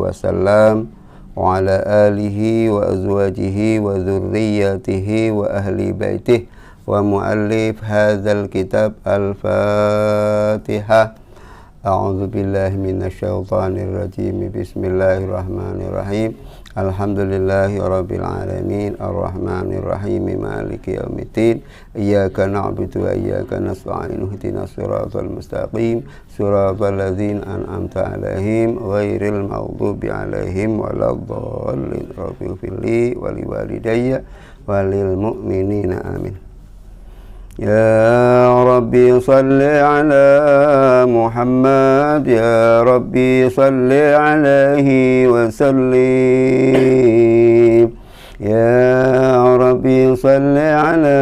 wasallam wa ala alihi wa azwajihi wa dzurriyyatihi wa ahli baitihi wa muallif hadzal kitab al-Fatihah. A'udzu billahi minasyaitonir rajim. Bismillahirrahmanirrahim. Alhamdulillahi rabbil alamin arrahmanir rahim maliki yaumiddin iyyaka na'budu wa iyyaka nasta'in ihdinas siratal mustaqim siratal ladzina an'amta 'alaihim ghairil maghdubi 'alaihim waladdallin rabbil firli wa liwalidayya walil mu'minina amin. Ya Rabbi salli ala Muhammad, ya Rabbi salli alaihi wa sallim. Ya Rabbi salli ala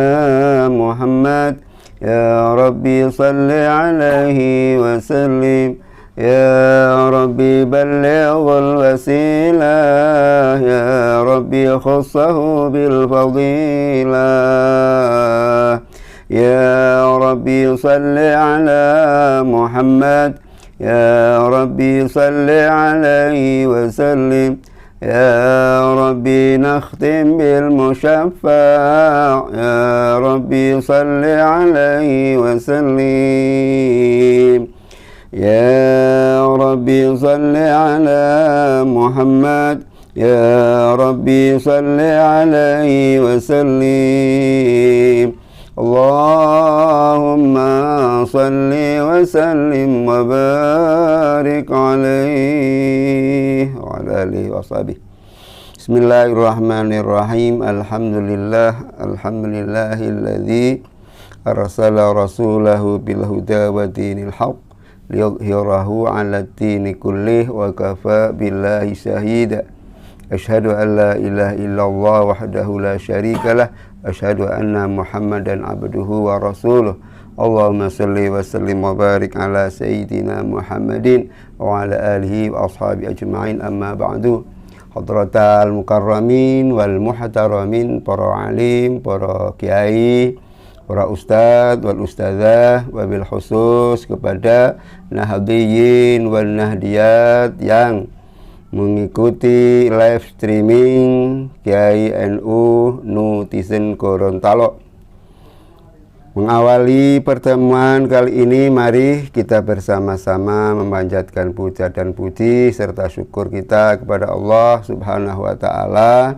Muhammad, ya Rabbi salli alaihi wa sallim. Ya Rabbi ballighul wasilah, ya Rabbi khussahu bil fadilah. Ya Rabbi salli ala Muhammad, ya Rabbi salli alaihi wa sallim. Ya Rabbi nakhtim bil musyaffa', ya Rabbi salli alaihi wa sallim. Ya Rabbi salli ala Muhammad, ya Rabbi salli alaihi wa sallim. Allahumma salli wa sallim wa barik alaihi wa ala alihi wa sahbihi. Bismillahirrahmanirrahim. Alhamdulillahilladzi arsala rasulahu bil huda wa dinil haqq liyudhhirahu 'ala ad-dini kullih wa kafa billahi shahida. Asyhadu an la ilaha illallah wahdahu la syarikalah, asyhadu anna Muhammadan abduhu wa rasuluh. Allahumma salli wa sallim wa barik ala sayyidina Muhammadin wa ala alihi wa ashabi ajma'in, amma ba'du. Hadratal mukarramin wal muhtaramin, para alim, para kiai, para ustadz wal ustadzah, wabil khusus kepada nahdhiyin wal nahdiyat yang mengikuti live streaming Kiai NU Nutizen Gorontalo. Mengawali pertemuan kali ini, mari kita bersama-sama memanjatkan puja dan puji serta syukur kita kepada Allah Subhanahu wa Ta'ala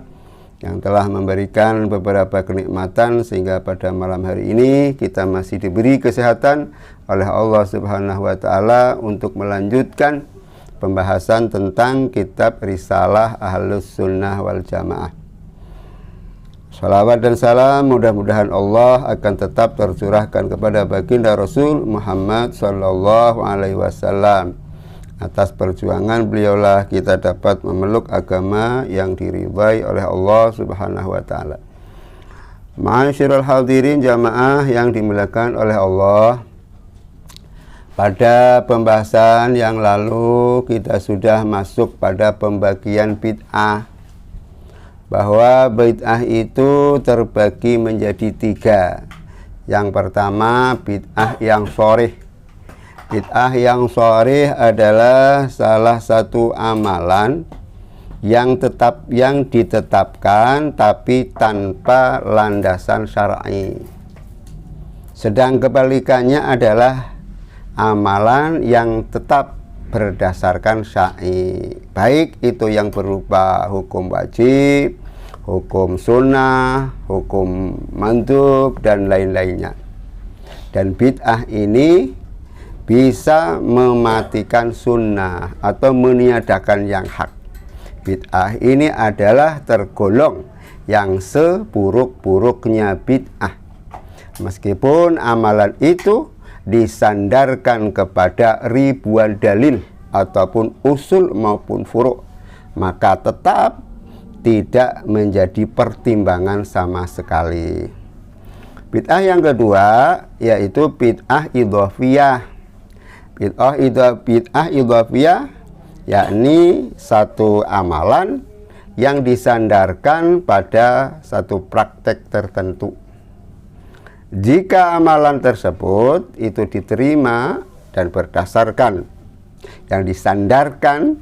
yang telah memberikan beberapa kenikmatan sehingga pada malam hari ini kita masih diberi kesehatan oleh Allah Subhanahu wa Ta'ala untuk melanjutkan pembahasan tentang kitab Risalah Ahlus Sunnah wal Jamaah. Salawat dan salam mudah-mudahan Allah akan tetap tercurahkan kepada baginda Rasul Muhammad sallallahu alaihi wasallam. Atas perjuangan beliaulah kita dapat memeluk agama yang diridhai oleh Allah Subhanahu wa Ta'ala. Ma'asyiral hadirin jamaah yang dimuliakan oleh Allah, pada pembahasan yang lalu kita sudah masuk pada pembagian bid'ah, bahwa bid'ah itu terbagi menjadi 3. Yang pertama, bid'ah yang shorih. Bid'ah yang shorih adalah salah satu amalan yang ditetapkan tapi tanpa landasan syar'i. Sedang kebalikannya adalah amalan yang tetap berdasarkan syar'i, baik itu yang berupa hukum wajib, hukum sunnah, hukum mandub, dan lain-lainnya. Dan bid'ah ini bisa mematikan sunnah atau meniadakan yang hak. Bid'ah ini adalah tergolong yang seburuk-buruknya bid'ah, meskipun amalan itu disandarkan kepada ribuan dalil ataupun usul maupun furu', maka tetap tidak menjadi pertimbangan sama sekali. Bid'ah yang kedua yaitu bid'ah idhofiyah. Bid'ah idhofiyah yakni satu amalan yang disandarkan pada satu praktek tertentu. Jika amalan tersebut itu diterima dan berdasarkan yang disandarkan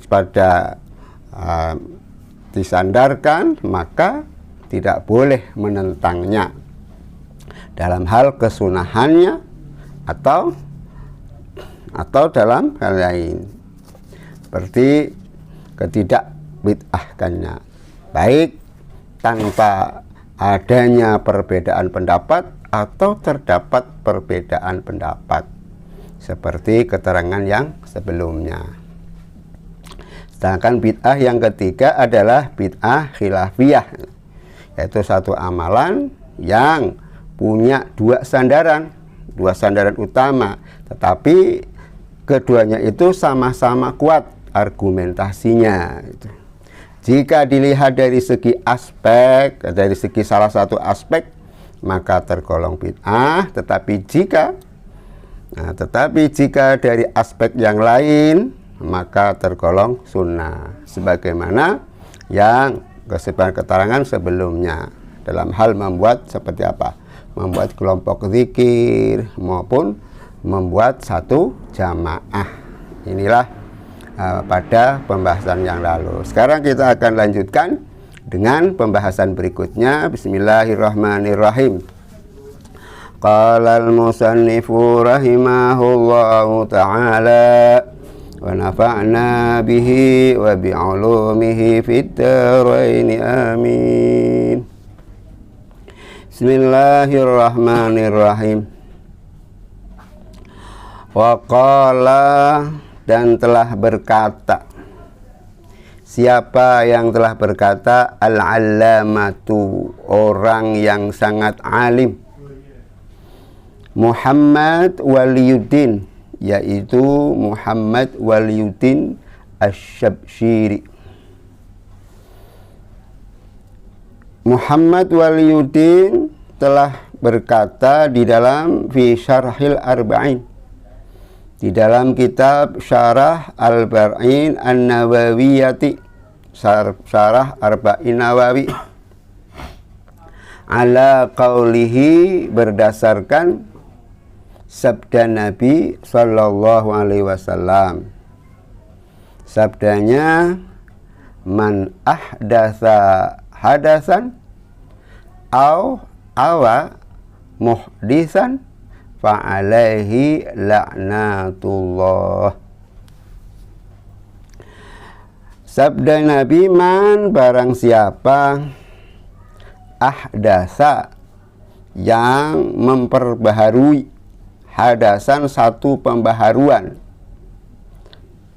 pada disandarkan, maka tidak boleh menentangnya dalam hal kesunahannya atau dalam hal lain, seperti ketidak bid'ahkannya, baik tanpa adanya perbedaan pendapat atau terdapat perbedaan pendapat, seperti keterangan yang sebelumnya. Sedangkan bid'ah yang ketiga adalah bid'ah khilafiyah, yaitu satu amalan yang punya dua sandaran utama, tetapi keduanya itu sama-sama kuat argumentasinya. Jika dilihat dari segi salah satu aspek, maka tergolong bid'ah, tetapi jika dari aspek yang lain, maka tergolong sunnah, sebagaimana yang keterangan sebelumnya dalam hal membuat seperti apa, membuat kelompok zikir maupun membuat satu jamaah. Inilah pada pembahasan yang lalu. Sekarang kita akan lanjutkan dengan pembahasan berikutnya. Bismillahirrahmanirrahim. Qala al-musannifu rahimahullahu ta'ala wa nafa'na bihi wa bi'ulumihi fid dharain amin. Bismillahirrahmanirrahim. Wa qala, dan telah berkata. Siapa yang telah berkata? Al-allamatu, orang yang sangat alim, Muhammad Waliyuddin, yaitu Muhammad Waliyuddin Asy-Syabsyiri. Muhammad Waliyuddin telah berkata di dalam fi syarhil arba'in, di dalam kitab Syarah Al-Barba'in An-Nawawiyati, Syarah Arba'in Nawawi, ala qaulihi, berdasarkan sabda Nabi sallallahu alaihi wasallam. Sabdanya, man ahdatsa hadasan au awa muhdisan fa'alaihi la'natullah. Sabda Nabi, man, barang siapa, ahdasa, yang memperbaharui, hadasan, satu pembaharuan,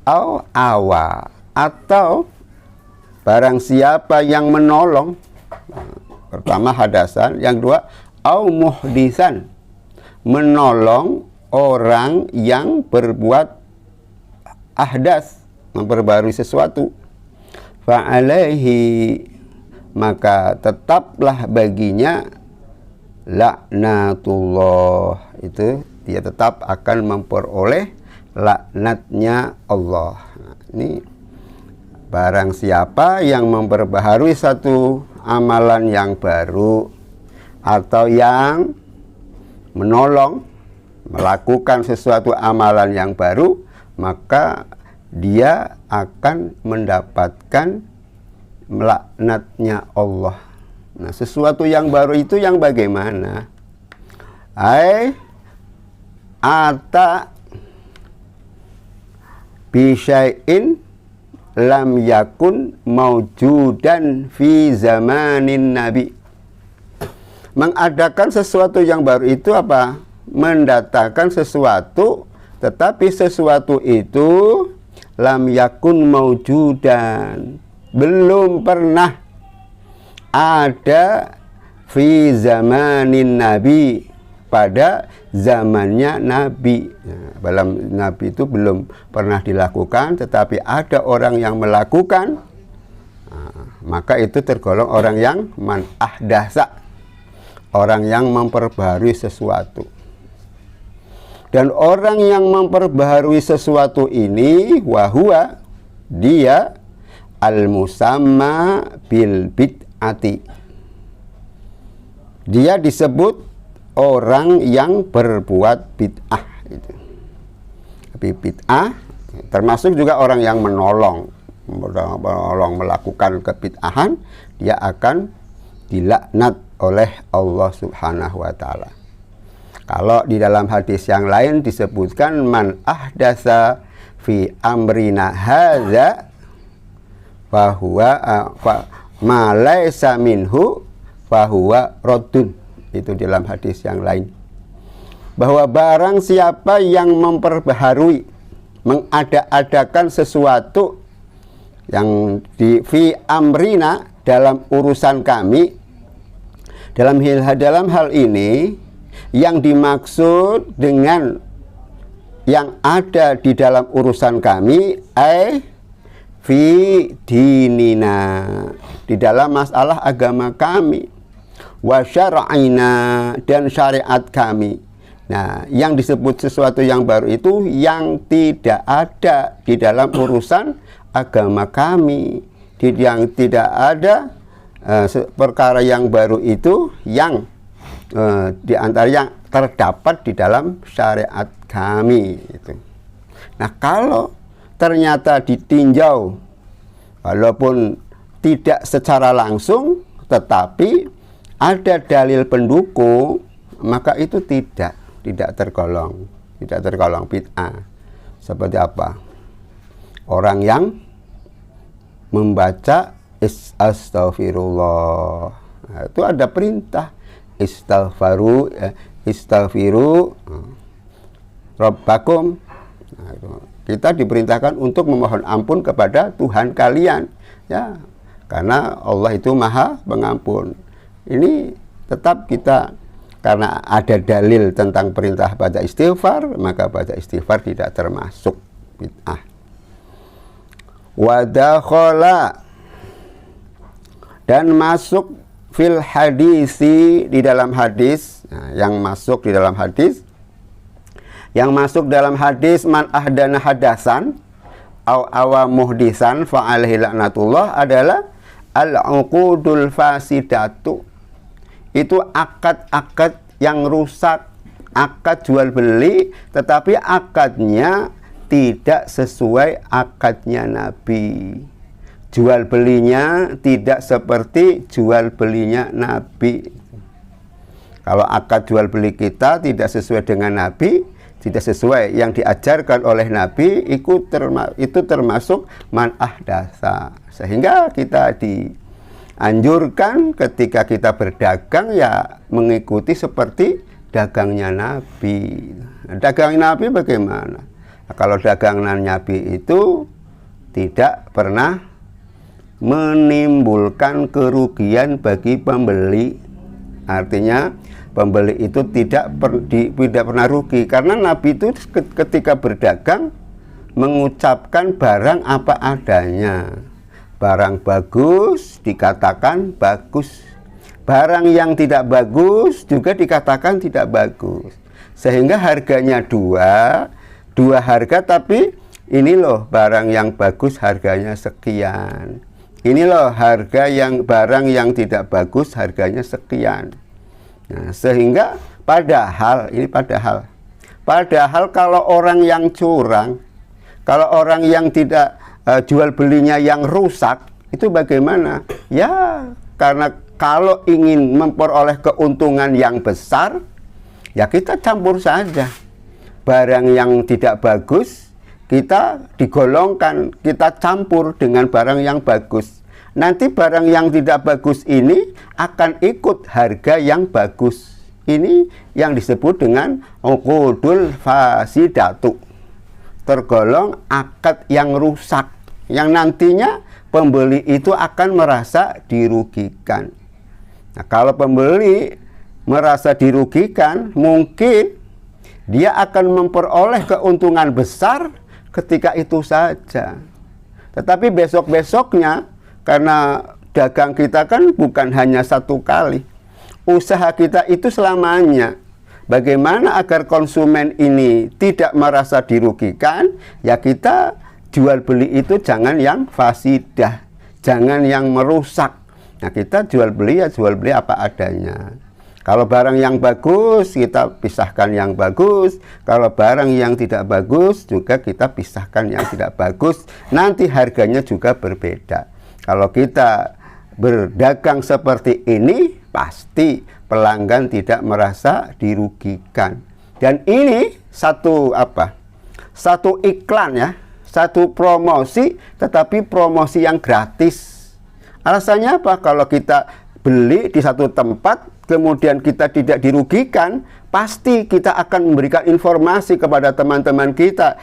au awa, atau barang siapa yang menolong, pertama hadasan, yang dua au muhdisan, menolong orang yang berbuat ahdas, memperbarui sesuatu, fa'alaihi, maka tetaplah baginya laknatullah, itu dia tetap akan memperoleh laknatnya Allah. Nah, ini barang siapa yang memperbaharui satu amalan yang baru atau yang menolong melakukan sesuatu amalan yang baru, maka dia akan mendapatkan laknatnya Allah. Nah, sesuatu yang baru itu yang bagaimana? Ata bisyai'in lam yakun maujudan fi zamanin nabi. Mengadakan sesuatu yang baru itu apa? Mendatangkan sesuatu, tetapi sesuatu itu lam yakun maujudan, belum pernah ada fi zamanin nabi, pada zamannya Nabi. Nah, dalam Nabi itu belum pernah dilakukan, tetapi ada orang yang melakukan, maka itu tergolong orang yang man ahdasa, orang yang memperbaharui sesuatu. Dan orang yang memperbaharui sesuatu ini, wahua, dia al-musamma bil bid'ati, dia disebut orang yang berbuat bid'ah itu. Tapi bid'ah Termasuk juga orang yang menolong melakukan kebid'ahan, dia akan dilaknat oleh Allah Subhanahu wa taala. Kalau di dalam hadis yang lain disebutkan man ahdatsa fi amrina hadza fahuwa ma laisa minhu fahuwa raddun. Itu dalam hadis yang lain, bahwa barang siapa yang memperbaharui, mengada-adakan sesuatu yang di fi amrina, dalam urusan kami, dalam hal ini yang dimaksud dengan yang ada di dalam urusan kami fi dinina, di dalam masalah agama kami, wa syar'ina, dan syariat kami. Nah, yang disebut sesuatu yang baru itu yang tidak ada di dalam urusan agama kami, yang tidak ada perkara yang baru itu yang di antara yang terdapat di dalam syariat kami itu. Nah, kalau ternyata ditinjau walaupun tidak secara langsung tetapi ada dalil pendukung, maka itu tidak tergolong bid'ah. Seperti apa? Orang yang membaca astaghfirullah, nah, itu ada perintah istaghfiru rabbakum. Nah, kita diperintahkan untuk memohon ampun kepada Tuhan kalian, ya, karena Allah itu Maha Pengampun. Ini tetap kita, karena ada dalil tentang perintah baca istighfar, maka baca istighfar tidak termasuk bid'ah. Wadakhala, dan masuk fil hadisi, di dalam hadis. Nah, yang masuk di dalam hadis, man ahdana hadasan au awa muhdisan fa alaihi laknatullah adalah al-uqudul fasidatu. Itu akad-akad yang rusak, akad jual beli, tetapi akadnya tidak sesuai akadnya Nabi. Jual belinya tidak seperti jual belinya Nabi. Kalau akad jual beli kita tidak sesuai dengan Nabi, tidak sesuai yang diajarkan oleh Nabi, itu termasuk man ahdatsa. Sehingga kita dianjurkan ketika kita berdagang ya mengikuti seperti dagangnya Nabi. Dagang Nabi bagaimana? Nah, kalau dagangan Nabi itu tidak pernah menimbulkan kerugian bagi pembeli. Artinya pembeli itu tidak pernah rugi, karena Nabi itu ketika berdagang mengucapkan barang apa adanya. Barang bagus dikatakan bagus, barang yang tidak bagus juga dikatakan tidak bagus, sehingga harganya dua harga, tapi ini loh barang yang bagus harganya sekian, ini loh barang yang tidak bagus harganya sekian. Nah, sehingga padahal kalau orang yang curang, kalau orang yang tidak jual belinya yang rusak, itu bagaimana? Ya, karena kalau ingin memperoleh keuntungan yang besar, ya kita campur saja. Barang yang tidak bagus kita digolongkan, kita campur dengan barang yang bagus. Nanti barang yang tidak bagus ini akan ikut harga yang bagus. Ini yang disebut dengan uqudul fasidatu, tergolong akad yang rusak, yang nantinya pembeli itu akan merasa dirugikan. Nah, kalau pembeli merasa dirugikan, mungkin dia akan memperoleh keuntungan besar ketika itu saja. Tetapi besok-besoknya, karena dagang kita kan bukan hanya satu kali, usaha kita itu selamanya. Bagaimana agar konsumen ini tidak merasa dirugikan? Ya kita jual beli itu jangan yang fasidah, jangan yang merusak. Nah, kita jual beli apa adanya. Kalau barang yang bagus, kita pisahkan yang bagus. Kalau barang yang tidak bagus, juga kita pisahkan yang tidak bagus. Nanti harganya juga berbeda. Kalau kita berdagang seperti ini, pasti pelanggan tidak merasa dirugikan. Dan ini satu iklan ya, satu promosi, tetapi promosi yang gratis. Alasannya apa? Kalau kita beli di satu tempat, kemudian kita tidak dirugikan, pasti kita akan memberikan informasi kepada teman-teman kita.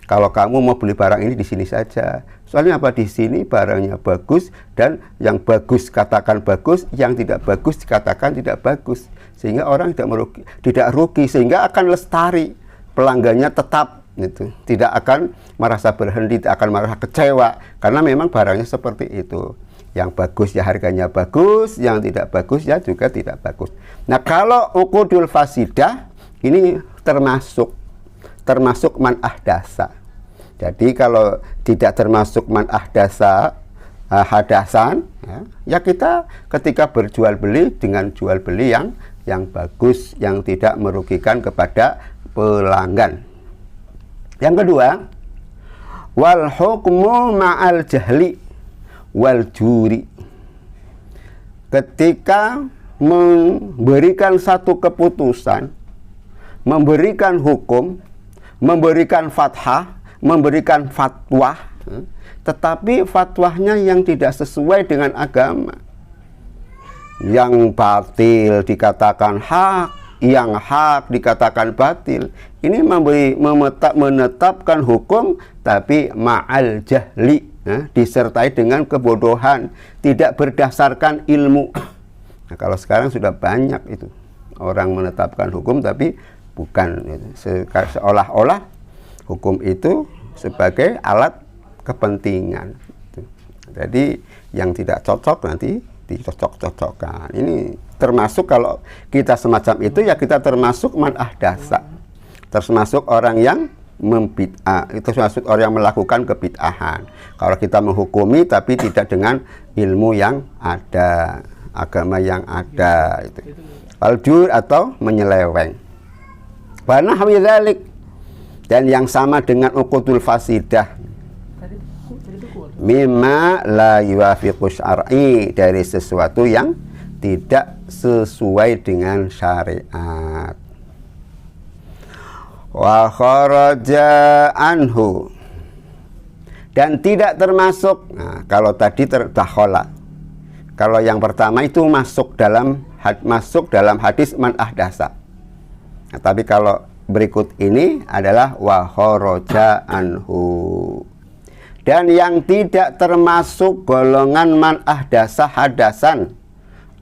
Kalau kamu mau beli barang ini di sini saja. Soalnya apa? Di sini barangnya bagus, dan yang bagus katakan bagus, yang tidak bagus dikatakan tidak bagus. Sehingga orang tidak rugi, sehingga akan lestari. Pelanggannya tetap itu, tidak akan merasa berhenti, tidak akan merasa kecewa, karena memang barangnya seperti itu. Yang bagus ya harganya bagus, yang tidak bagus ya juga tidak bagus. Nah, kalau uqudul fasidah ini termasuk man ahdasa. Jadi kalau tidak termasuk man ahdasa hadasan, ya kita ketika berjual beli dengan jual beli yang bagus, yang tidak merugikan kepada pelanggan. Yang kedua, wal hukmu ma'al jahli wal juri. Ketika memberikan satu keputusan, memberikan hukum, memberikan fathah, memberikan fatwa, tetapi fatwanya yang tidak sesuai dengan agama, yang batil dikatakan hak, yang hak dikatakan batil. Ini menetapkan hukum tapi ma'al jahli, disertai dengan kebodohan, tidak berdasarkan ilmu. Nah, kalau sekarang sudah banyak itu orang menetapkan hukum tapi bukan, seolah-olah hukum itu sebagai alat kepentingan. Jadi yang tidak cocok nanti dicocok-cocokkan. Ini termasuk, kalau kita semacam itu ya kita termasuk man ahdasa, termasuk orang yang membid'ah, itu termasuk orang yang melakukan kebid'ahan. Kalau kita menghukumi tapi tidak dengan ilmu yang ada, agama yang ada, itu al-jur atau menyeleweng. Wa nahwi dzalik, dan yang sama dengan uqudul fasidah, mimma la yuwafiqu syar'i, dari sesuatu yang tidak sesuai dengan syariat. Wa kharaja anhu, dan tidak termasuk. Nah, kalau tadi dakhala, kalau yang pertama itu masuk dalam hadis man ahdasa. Nah, tapi kalau berikut ini adalah wa kharaja anhu. Dan yang tidak termasuk golongan man ahdasa hadasan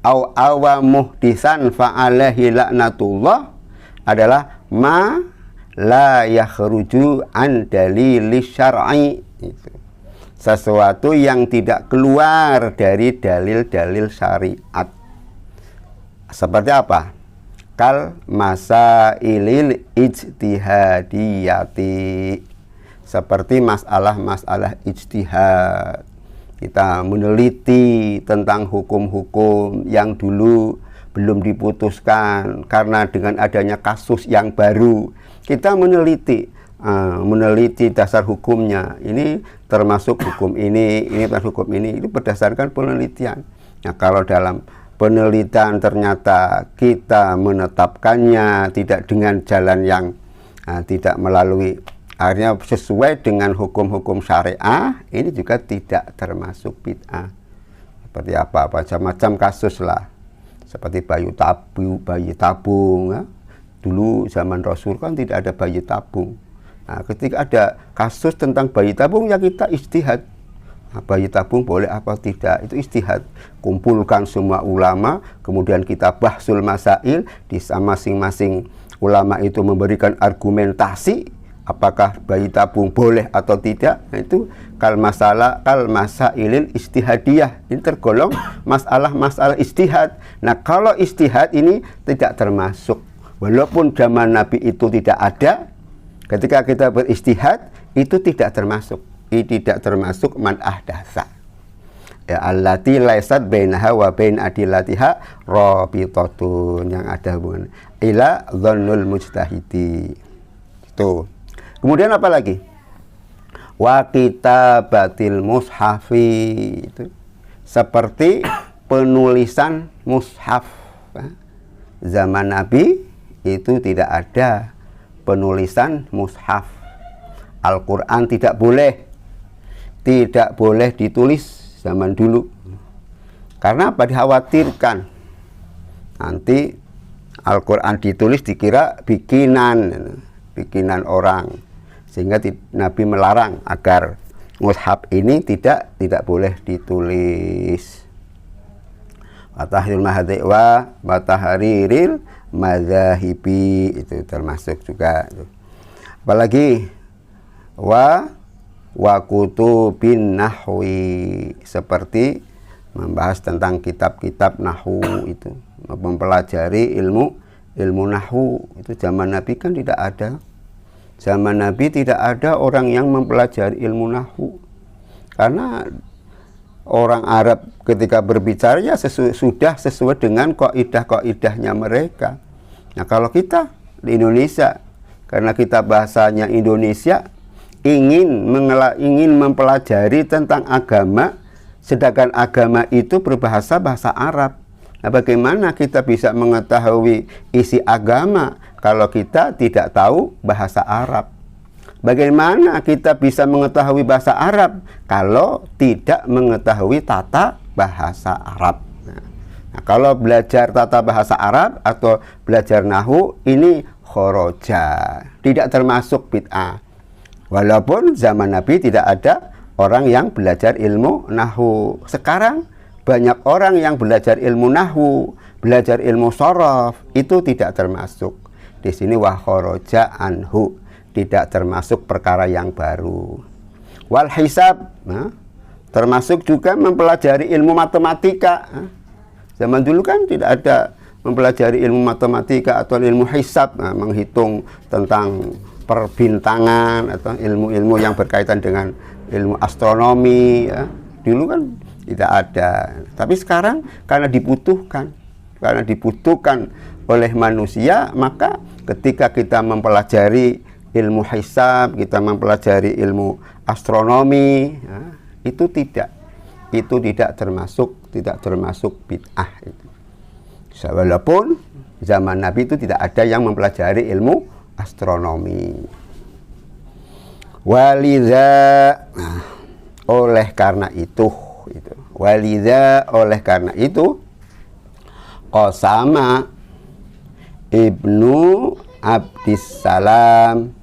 au awa muhdisan fa'alaihi laknatullah adalah ma la yakhruju an dalil syar'i. Sesuatu yang tidak keluar dari dalil-dalil syariat. Seperti apa? Kal masailil ijtihadiyati, seperti masalah-masalah ijtihad. Kita meneliti tentang hukum-hukum yang dulu belum diputuskan, karena dengan adanya kasus yang baru kita meneliti dasar hukumnya. Ini termasuk hukum ini termasuk hukum ini. Itu berdasarkan penelitian. Nah, kalau dalam penelitian ternyata kita menetapkannya tidak dengan jalan yang tidak melalui, akhirnya sesuai dengan hukum-hukum syariah, ini juga tidak termasuk bid'ah. Seperti apa macam-macam kasus lah, seperti bayi tabung ya. Dulu zaman Rasul kan tidak ada bayi tabung. Nah, ketika ada kasus tentang bayi tabung, ya kita ijtihad. Nah, bayi tabung boleh apa tidak, itu ijtihad. Kumpulkan semua ulama, kemudian kita bahsul masail, di masing-masing ulama itu memberikan argumentasi apakah bayi tabung boleh atau tidak. Nah, itu kal masailil ijtihadiyah, ini tergolong masalah ijtihad. Nah, kalau ijtihad ini tidak termasuk, walaupun zaman Nabi itu tidak ada, ketika kita berijtihad itu tidak termasuk. Ini tidak termasuk man ahdasa. ya, allati laisat bainaha wa bain adillatiha rabitatun, yang ada hubungan ila dhannul mujtahidi. Itu. Kemudian apa lagi? Wa kitabatil mushafi, itu seperti penulisan mushaf. Zaman Nabi itu tidak ada penulisan mushaf. Al-Quran tidak boleh ditulis zaman dulu. Karena apa? Dikhawatirkan nanti Al-Quran ditulis dikira bikinan orang, sehingga Nabi melarang agar mushaf ini tidak boleh ditulis. Wa tahriril madzahibi, itu termasuk juga. Apalagi wa kutubin nahwi, seperti membahas tentang kitab-kitab nahwu, itu mempelajari ilmu nahwu. Itu zaman Nabi kan tidak ada. Zaman Nabi tidak ada orang yang mempelajari ilmu nahwu, karena orang Arab ketika berbicara ya sudah sesuai dengan kaidah-kaidahnya mereka. Nah, kalau kita di Indonesia, karena kita bahasanya Indonesia, ingin mempelajari tentang agama, sedangkan agama itu berbahasa bahasa Arab. Nah, bagaimana kita bisa mengetahui isi agama kalau kita tidak tahu bahasa Arab? Bagaimana kita bisa mengetahui bahasa Arab kalau tidak mengetahui tata bahasa Arab? Nah, kalau belajar tata bahasa Arab atau belajar nahwu ini khoroja, tidak termasuk bid'ah. Walaupun zaman Nabi tidak ada orang yang belajar ilmu nahwu. Sekarang banyak orang yang belajar ilmu nahwu, belajar ilmu shorof, itu tidak termasuk. Di sini wa khoroja anhu, tidak termasuk perkara yang baru. Wal hisab, termasuk juga mempelajari ilmu matematika. Zaman dulu kan tidak ada mempelajari ilmu matematika atau ilmu hisab, menghitung tentang perbintangan atau ilmu-ilmu yang berkaitan dengan ilmu astronomi. Dulu kan tidak ada. Tapi sekarang karena dibutuhkan oleh manusia, maka ketika kita mempelajari ilmu hisab, kita mempelajari ilmu astronomi, itu tidak termasuk bid'ah. Walaupun zaman Nabi itu tidak ada yang mempelajari ilmu astronomi. Oleh karena itu Qasama Ibnu Abdissalam,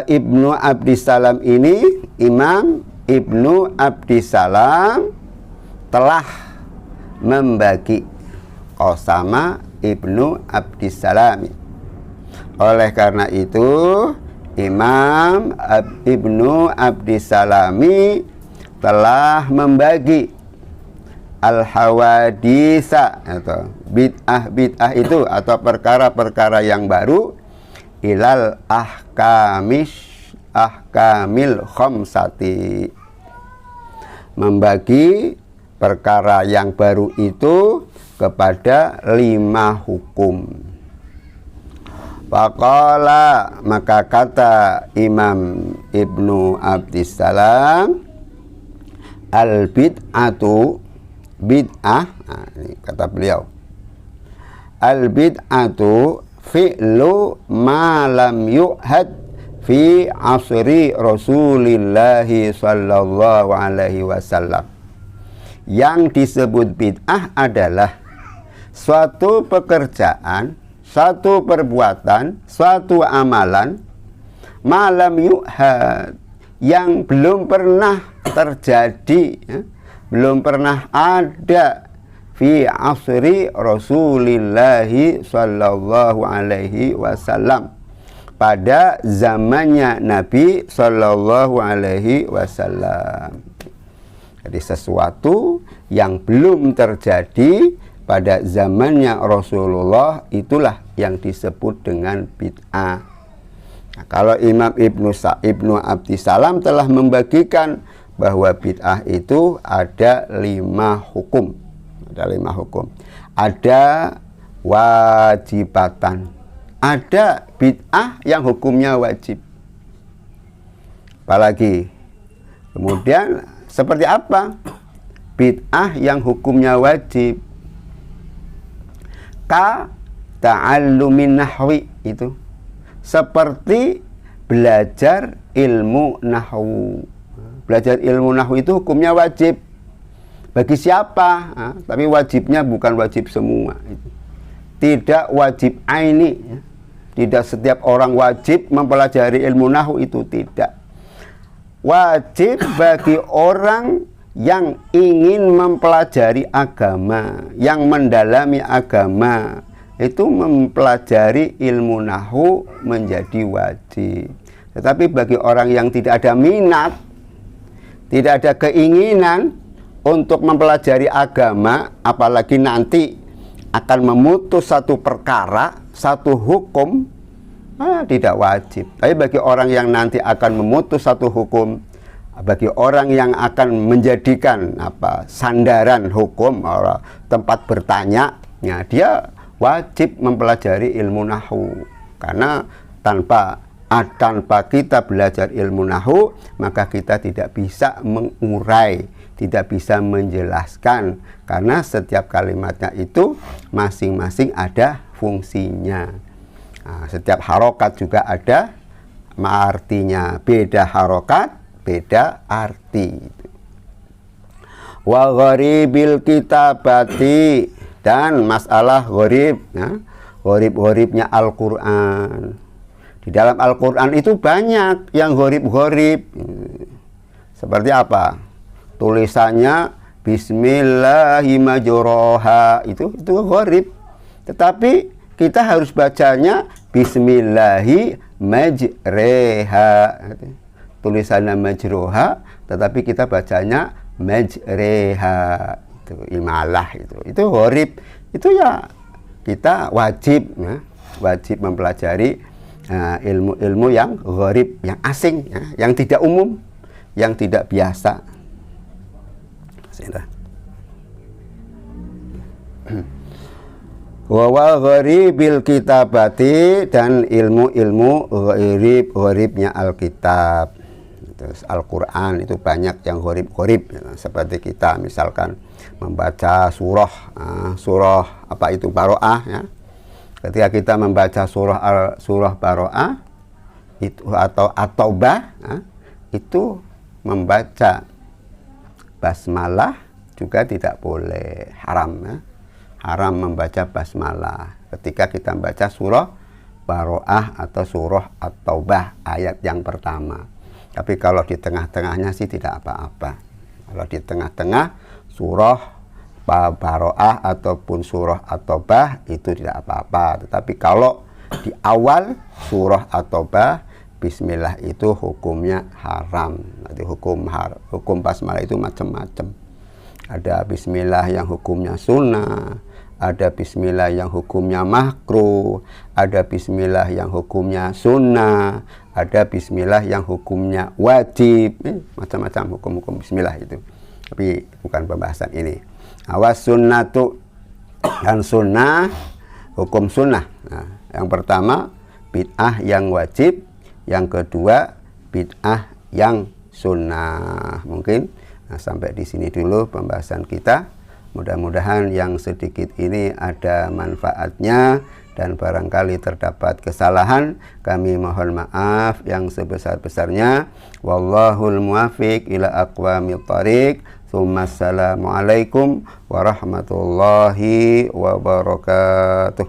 Ibnu Abdissalam ini, Imam Ibnu Abdissalam telah membagi. Qasama Ibnu Abdissalam. Oleh karena itu Imam Ibnu Abdissalami telah membagi al-hawadisa atau bid'ah itu atau perkara-perkara yang baru ilal ahkamil khamsati, membagi perkara yang baru itu kepada 5 hukum. Faqala, maka kata Imam Ibnu Abdissalam, al bid'atu, bid'ah, ini kata beliau, al bid'atu fi'lu ma lam yu'had fi asri Rasulillah sallallahu alaihi wasallam. Yang disebut bid'ah adalah suatu pekerjaan, suatu perbuatan, suatu amalan malam yu'had, yang belum pernah terjadi, belum pernah ada fi asri Rasulillah sallallahu alaihi wasallam, pada zamannya Nabi sallallahu alaihi wasallam. Jadi sesuatu yang belum terjadi pada zamannya Rasulullah, itulah yang disebut dengan bid'ah. Nah, kalau Imam Ibnu Abdissalam telah membagikan bahwa bid'ah itu ada 5 hukum. Ada 5 hukum. Ada wajibatan. Ada bid'ah yang hukumnya wajib. Apalagi? Kemudian seperti apa bid'ah yang hukumnya wajib? Ka ta'allumin nahwi, itu seperti belajar ilmu nahwu. Belajar ilmu nahwu itu hukumnya wajib. Bagi siapa? Tapi wajibnya bukan wajib semua. Tidak wajib aini. Tidak setiap orang wajib mempelajari ilmu nahwu, itu tidak. Wajib bagi orang yang ingin mempelajari agama, yang mendalami agama, itu mempelajari ilmu nahwu menjadi wajib. Tetapi bagi orang yang tidak ada minat, tidak ada keinginan untuk mempelajari agama, apalagi nanti akan memutus satu perkara, satu hukum, tidak wajib. Tapi bagi orang yang nanti akan memutus satu hukum, bagi orang yang akan menjadikan sandaran hukum, tempat bertanya, ya, dia wajib mempelajari ilmu nahwu. Karena tanpa kita belajar ilmu nahwu, maka kita tidak bisa mengurai, tidak bisa menjelaskan, karena setiap kalimatnya itu masing-masing ada fungsinya. Setiap harokat juga ada artinya. Beda harokat, beda arti. Wa gharibil kitabati, dan masalah gharib, gharib-gharibnya Al-Quran. Di dalam Al-Quran itu banyak yang gharib-gharib. Seperti apa? Tulisannya Bismillahirrahmanirrahim, itu gharib. Tetapi kita harus bacanya Bismillahirrahmanirrahim. Tulisannya majroha, tetapi kita bacanya majreha. Itu imalah, itu gharib. Itu ya kita wajib, wajib mempelajari ilmu-ilmu yang gharib, yang asing, yang tidak umum, yang tidak biasa. Wa gharibil kitabati, dan ilmu-ilmu gharibnya Alkitab. Terus Al-Quran itu banyak yang gharib-gharib, seperti kita misalkan membaca surah apa itu Baro'ah, ya. Ketika kita membaca surah Baro'ah itu atau At-Taubah, itu membaca basmalah juga tidak boleh, haram, ya. Haram membaca basmalah ketika kita membaca surah Baro'ah atau surah At-Taubah ayat yang pertama. Tapi kalau di tengah-tengahnya sih tidak apa-apa. Kalau di tengah-tengah surah Baro'ah ataupun surah At-Taubah itu tidak apa-apa. Tetapi kalau di awal surah At-Taubah, bismillah itu hukumnya haram. Nanti hukum basmalah itu macam-macam. Ada bismillah yang hukumnya sunnah, ada bismillah yang hukumnya makruh, ada bismillah yang hukumnya sunnah, ada bismillah yang hukumnya wajib, macam-macam hukum-hukum bismillah itu. Tapi bukan pembahasan ini. Awas sunnatu, dan sunnah, hukum sunnah. Nah, yang pertama bid'ah yang wajib, yang kedua bid'ah yang sunnah. Mungkin sampai di sini dulu pembahasan kita. Mudah-mudahan yang sedikit ini ada manfaatnya, dan barangkali terdapat kesalahan, kami mohon maaf yang sebesar-besarnya. Wallahul muwaffiq ila aqwamit thariq. Assalamualaikum warahmatullahi wabarakatuh.